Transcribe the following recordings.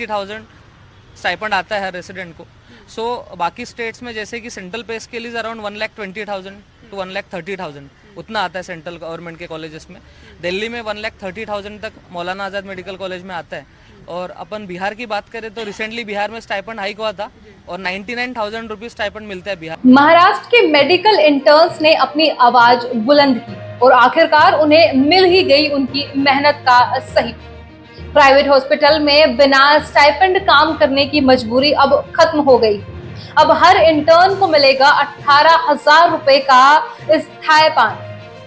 180,000 stipend आता है हर resident को। सो बाकी स्टेट्स में जैसे कि सेंट्रल पे स्केल इज अराउंड 1,20,000 to 1,30,000 उतना आता है सेंट्रल गवर्नमेंट के कॉलेजेस में। दिल्ली में 1,30,000 तक मौलाना आज़ाद मेडिकल कॉलेज में आता है। और अपन बिहार की बात करें तो रिसेंटली बिहार में स्टाइपेंड हाइक हुआ था और 99,000 रुपीज स्टाइपेंड मिलता है बिहार। महाराष्ट्र के मेडिकल इंटर्न्स ने अपनी आवाज बुलंद की और आखिरकार उन्हें मिल ही गई उनकी मेहनत का सही। प्राइवेट हॉस्पिटल में बिना स्टाइपेंड काम करने की मजबूरी अब खत्म हो गई। अब हर इंटर्न को मिलेगा 18,000 रुपए का स्थायपान।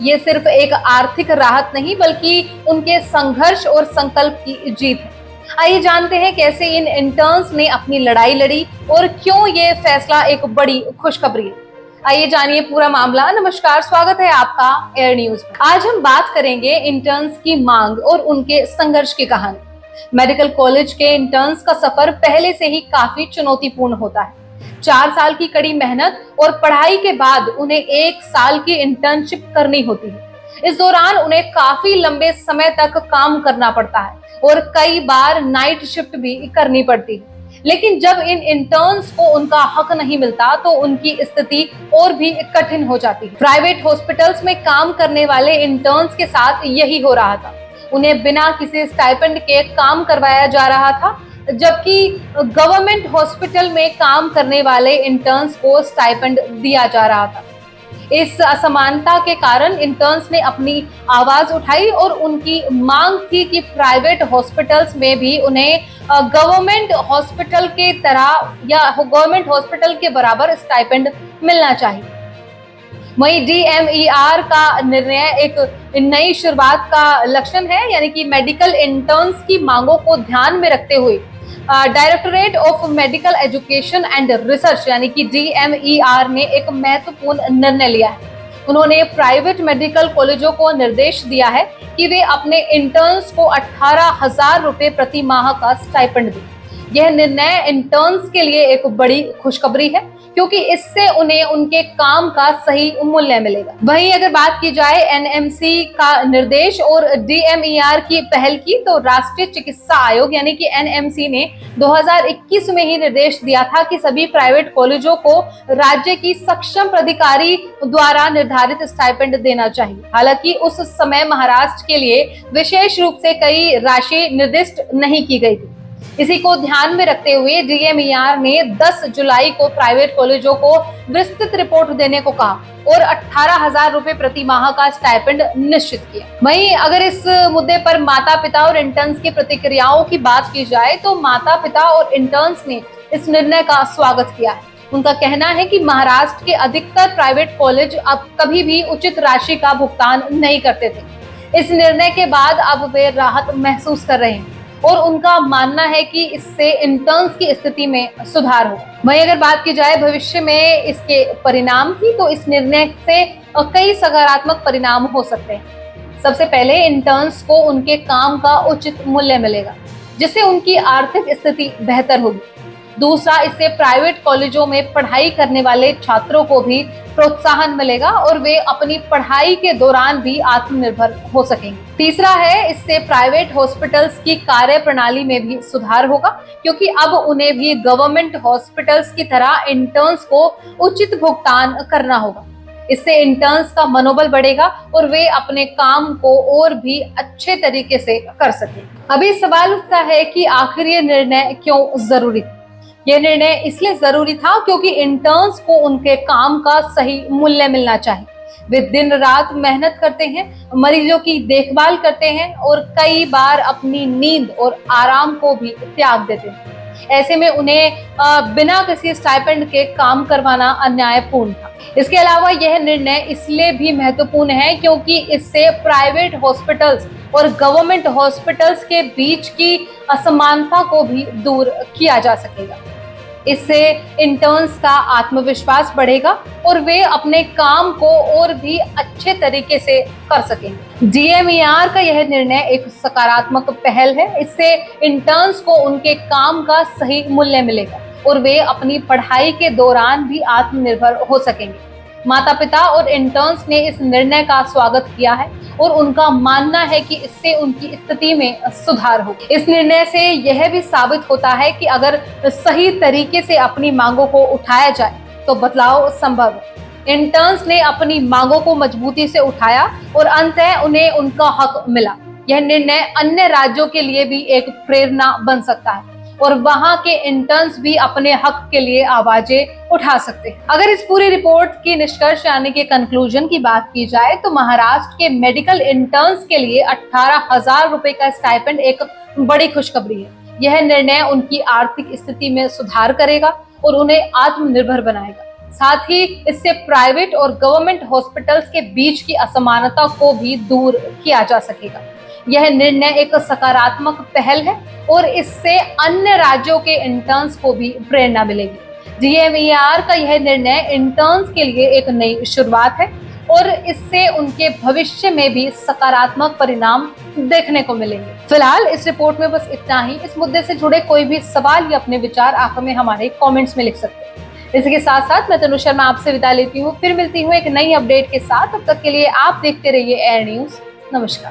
ये सिर्फ एक आर्थिक राहत नहीं बल्कि उनके संघर्ष और संकल्प की जीत है। आइए जानते हैं कैसे इन इंटर्न्स ने अपनी लड़ाई लड़ी और क्यों ये फैसला एक बड़ी खुशखबरी है। आइए जानिए पूरा मामला। नमस्कार, स्वागत है आपका एयर न्यूज में। आज हम बात करेंगे इंटर्न्स की मांग और उनके संघर्ष की कहानी। मेडिकल कॉलेज के इंटर्न्स का सफर पहले से ही काफी चुनौतीपूर्ण होता है। 4 साल की कड़ी मेहनत और पढ़ाई के बाद उन्हें 1 साल की इंटर्नशिप करनी होती है। इस दौरान उन्हें काफी लंबे समय तक काम करना पड़ता है और कई बार नाइट शिफ्ट भी करनी पड़ती है। लेकिन जब इन इंटर्न्स को उनका हक नहीं मिलता तो उनकी स्थिति और भी कठिन हो जाती है। प्राइवेट हॉस्पिटल्स में काम करने वाले इंटर्न्स के साथ यही हो रहा था। उन्हें बिना किसी स्टाइपेंड के काम करवाया जा रहा था, जबकि गवर्नमेंट हॉस्पिटल में काम करने वाले इंटर्न्स को स्टाइपेंड दिया जा रहा था। इस असमानता के कारण इंटर्न्स ने अपनी आवाज उठाई और उनकी मांग थी कि प्राइवेट हॉस्पिटल्स में भी उन्हें गवर्नमेंट हॉस्पिटल के तरह या गवर्नमेंट हॉस्पिटल के बराबर स्टाइपेंड मिलना चाहिए। वहीं DMER का निर्णय एक नई शुरुआत का लक्षण है, यानी कि मेडिकल इंटर्न्स की मांगों को ध्यान में रखते हुए directorate of medical education and research यानी कि DMER ने एक महत्वपूर्ण निर्णय लिया है। उन्होंने प्राइवेट मेडिकल कॉलेजों को निर्देश दिया है कि वे अपने इंटर्न्स को 18,000 रुपए प्रति माह का स्टाइपेंड दें। यह निर्णय इंटर्न्स के लिए एक बड़ी खुशखबरी है क्योंकि इससे उन्हें उनके काम का सही मूल्य मिलेगा। वहीं अगर बात की जाए NMC का निर्देश और DMER की पहल की, तो राष्ट्रीय चिकित्सा आयोग यानी कि NMC ने 2021 में ही निर्देश दिया था कि सभी प्राइवेट कॉलेजों को राज्य की सक्षम प्राधिकारी द्वारा निर्धारित स्टाइपेंड देना चाहिए। हालांकि उस समय महाराष्ट्र के लिए विशेष रूप से कई राशि निर्दिष्ट नहीं की गई थी। इसी को ध्यान में रखते हुए DMER ने 10 जुलाई को प्राइवेट कॉलेजों को विस्तृत रिपोर्ट देने को कहा और 18,000 रुपए प्रति माह का स्टाइपेंड निश्चित किया। वहीं अगर इस मुद्दे पर माता पिता और इंटर्न्स की प्रतिक्रियाओं की बात की जाए तो माता पिता और इंटर्न्स ने इस निर्णय का स्वागत किया है। उनका कहना है कि महाराष्ट्र के अधिकतर प्राइवेट कॉलेज अब कभी भी उचित राशि का भुगतान नहीं करते थे। इस निर्णय के बाद अब वे राहत महसूस कर रहे हैं और उनका मानना है कि इससे इंटर्न्स की स्थिति में सुधार हो। वहीं अगर बात की जाए भविष्य में इसके परिणाम की, तो इस निर्णय से कई सकारात्मक परिणाम हो सकते हैं। सबसे पहले इंटर्न्स को उनके काम का उचित मूल्य मिलेगा, जिससे उनकी आर्थिक स्थिति बेहतर होगी। दूसरा, इससे प्राइवेट कॉलेजों में पढ़ाई करने वाले छात्रों को भी प्रोत्साहन मिलेगा और वे अपनी पढ़ाई के दौरान भी आत्मनिर्भर हो सकेंगे। तीसरा है, इससे प्राइवेट हॉस्पिटल्स की कार्य प्रणाली में भी सुधार होगा क्योंकि अब उन्हें भी गवर्नमेंट हॉस्पिटल्स की तरह इंटर्न्स को उचित भुगतान करना होगा। इससे इंटर्न्स का मनोबल बढ़ेगा और वे अपने काम को और भी अच्छे तरीके से कर सकें। अभी सवाल उठता है कि आखिर ये निर्णय क्यों जरूरी था। यह निर्णय इसलिए जरूरी था क्योंकि इंटर्न्स को उनके काम का सही मूल्य मिलना चाहिए। वे दिन रात मेहनत करते हैं, मरीजों की देखभाल करते हैं और कई बार अपनी नींद और आराम को भी त्याग देते हैं। ऐसे में उन्हें बिना किसी स्टाइपेंड के काम करवाना अन्यायपूर्ण था। इसके अलावा यह निर्णय इसलिए भी महत्वपूर्ण है क्योंकि इससे प्राइवेट हॉस्पिटल्स और गवर्नमेंट हॉस्पिटल्स के बीच की असमानता को भी दूर किया जा सकेगा। इससे इंटर्न्स का आत्मविश्वास बढ़ेगा और वे अपने काम को और भी अच्छे तरीके से कर सकेंगे। DMER का यह निर्णय एक सकारात्मक पहल है। इससे इंटर्न्स को उनके काम का सही मूल्य मिलेगा और वे अपनी पढ़ाई के दौरान भी आत्मनिर्भर हो सकेंगे। माता पिता और इंटर्न्स ने इस निर्णय का स्वागत किया है और उनका मानना है कि इससे उनकी स्थिति में सुधार हो। इस निर्णय से यह भी साबित होता है कि अगर सही तरीके से अपनी मांगों को उठाया जाए तो बदलाव संभव है। इंटर्न्स ने अपनी मांगों को मजबूती से उठाया और अंततः उन्हें उनका हक मिला। यह निर्णय अन्य राज्यों के लिए भी एक प्रेरणा बन सकता है और वहां के इंटर्न्स भी अपने हक के लिए आवाजें उठा सकते हैं। अगर इस पूरी रिपोर्ट की निष्कर्ष यानी कि कंक्लूजन की बात की जाए तो महाराष्ट्र के मेडिकल इंटर्न्स के लिए 18,000 रुपए का स्टाइपेंड एक बड़ी खुशखबरी है। यह निर्णय उनकी आर्थिक स्थिति में सुधार करेगा और उन्हें आत्मनिर्भर बनाएगा। साथ ही इससे प्राइवेट और गवर्नमेंट हॉस्पिटल्स के बीच की असमानता को भी दूर किया जा सकेगा। यह निर्णय एक सकारात्मक पहल है और इससे अन्य राज्यों के इंटर्न्स को भी प्रेरणा मिलेगी। DMER का यह निर्णय इंटर्न्स के लिए एक नई शुरुआत है और इससे उनके भविष्य में भी सकारात्मक परिणाम देखने को मिलेंगे। फिलहाल इस रिपोर्ट में बस इतना ही। इस मुद्दे से जुड़े कोई भी सवाल या अपने विचार आप हमें हमारे कमेंट्स में लिख सकते हैं। इसी के साथ साथ मैं तनु शर्मा आपसे विदा लेती हूँ। फिर मिलती हूँ एक नई अपडेट के साथ। तब तक के लिए आप देखते रहिए एयर न्यूज। नमस्कार।